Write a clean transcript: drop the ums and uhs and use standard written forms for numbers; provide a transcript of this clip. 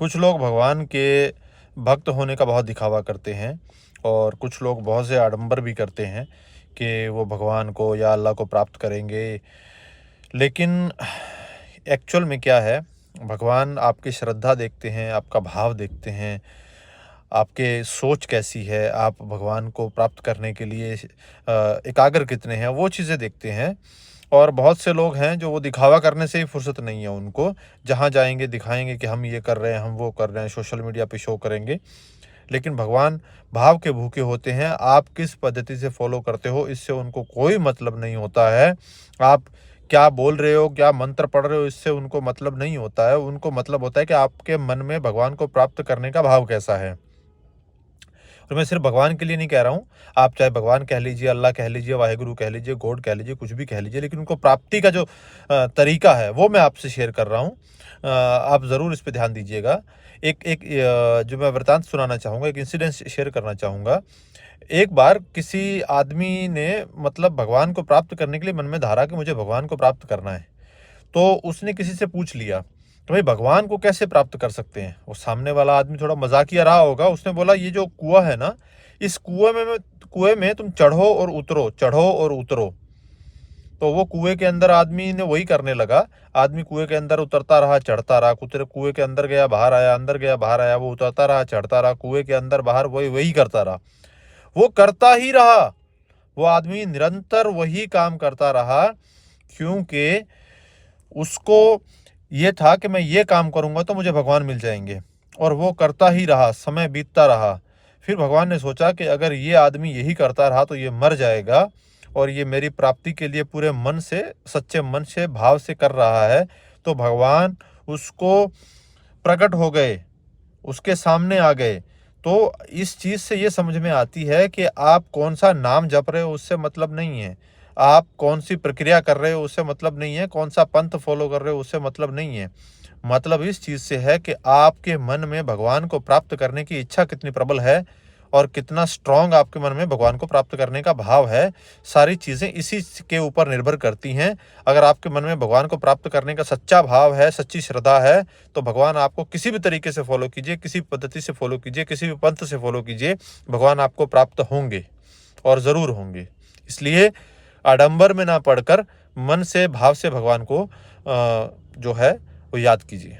कुछ लोग भगवान के भक्त होने का बहुत दिखावा करते हैं और कुछ लोग बहुत से आडंबर भी करते हैं कि वो भगवान को या अल्लाह को प्राप्त करेंगे। लेकिन एक्चुअल में क्या है, भगवान आपकी श्रद्धा देखते हैं, आपका भाव देखते हैं, आपके सोच कैसी है, आप भगवान को प्राप्त करने के लिए एकाग्र कितने हैं, वो चीज़ें देखते हैं। और बहुत से लोग हैं जो वो दिखावा करने से ही फुर्सत नहीं है उनको, जहाँ जाएँगे दिखाएँगे कि हम ये कर रहे हैं, हम वो कर रहे हैं, सोशल मीडिया पे शो करेंगे। लेकिन भगवान भाव के भूखे होते हैं, आप किस पद्धति से फ़ॉलो करते हो इससे उनको कोई मतलब नहीं होता है। आप क्या बोल रहे हो, क्या मंत्र पढ़ रहे हो, इससे उनको मतलब नहीं होता है। उनको मतलब होता है कि आपके मन में भगवान को प्राप्त करने का भाव कैसा है। और मैं सिर्फ भगवान के लिए नहीं कह रहा हूँ, आप चाहे भगवान कह लीजिए, अल्लाह कह लीजिए, वाहेगुरु कह लीजिए, गॉड कह लीजिए, कुछ भी कह लीजिए, लेकिन उनको प्राप्ति का जो तरीका है वो मैं आपसे शेयर कर रहा हूँ। आप ज़रूर इस पे ध्यान दीजिएगा। एक एक जो मैं वृतांत सुनाना चाहूँगा, एक इंसिडेंट शेयर करना चाहूँगा। एक बार किसी आदमी ने मतलब भगवान को प्राप्त करने के लिए मन में धारा कि मुझे भगवान को प्राप्त करना है। तो उसने किसी से पूछ लिया कि भाई भगवान को कैसे प्राप्त कर सकते हैं। वो सामने वाला आदमी थोड़ा मजाकिया रहा होगा, उसने बोला ये जो कुआं है ना, इस कुएं में तुम चढ़ो और उतरो। तो वो कुएं के अंदर आदमी ने वही करने लगा। आदमी कुएं के अंदर उतरता रहा, चढ़ता रहा, कुएं के अंदर गया, बाहर आया, अंदर गया, बाहर आया, वो उतरता रहा, चढ़ता रहा, कुएं के अंदर बाहर वही वही करता रहा। वो करता ही रहा, वो आदमी निरंतर वही काम करता रहा, क्योंकि उसको ये था कि मैं ये काम करूंगा तो मुझे भगवान मिल जाएंगे। और वो करता ही रहा, समय बीतता रहा। फिर भगवान ने सोचा कि अगर ये आदमी यही करता रहा तो ये मर जाएगा, और ये मेरी प्राप्ति के लिए पूरे मन से, सच्चे मन से, भाव से कर रहा है। तो भगवान उसको प्रकट हो गए, उसके सामने आ गए। तो इस चीज़ से ये समझ में आती है कि आप कौन सा नाम जप रहे हो उससे मतलब नहीं है, आप कौन सी प्रक्रिया कर रहे हो उससे मतलब नहीं है, कौन सा पंथ फॉलो कर रहे हो उससे मतलब नहीं है। मतलब इस चीज़ से है कि आपके मन में भगवान को प्राप्त करने की इच्छा कितनी प्रबल है और कितना स्ट्रांग आपके मन में भगवान को प्राप्त करने का भाव है। सारी चीज़ें इसी के ऊपर निर्भर करती हैं। अगर आपके मन में भगवान को प्राप्त करने का सच्चा भाव है, सच्ची श्रद्धा है, तो भगवान आपको किसी भी तरीके से फॉलो कीजिए, किसी पद्धति से फॉलो कीजिए, किसी भी पंथ से फॉलो कीजिए, भगवान आपको प्राप्त होंगे और ज़रूर होंगे। इसलिए आडंबर में ना पड़कर मन से, भाव से भगवान को जो है वो याद कीजिए।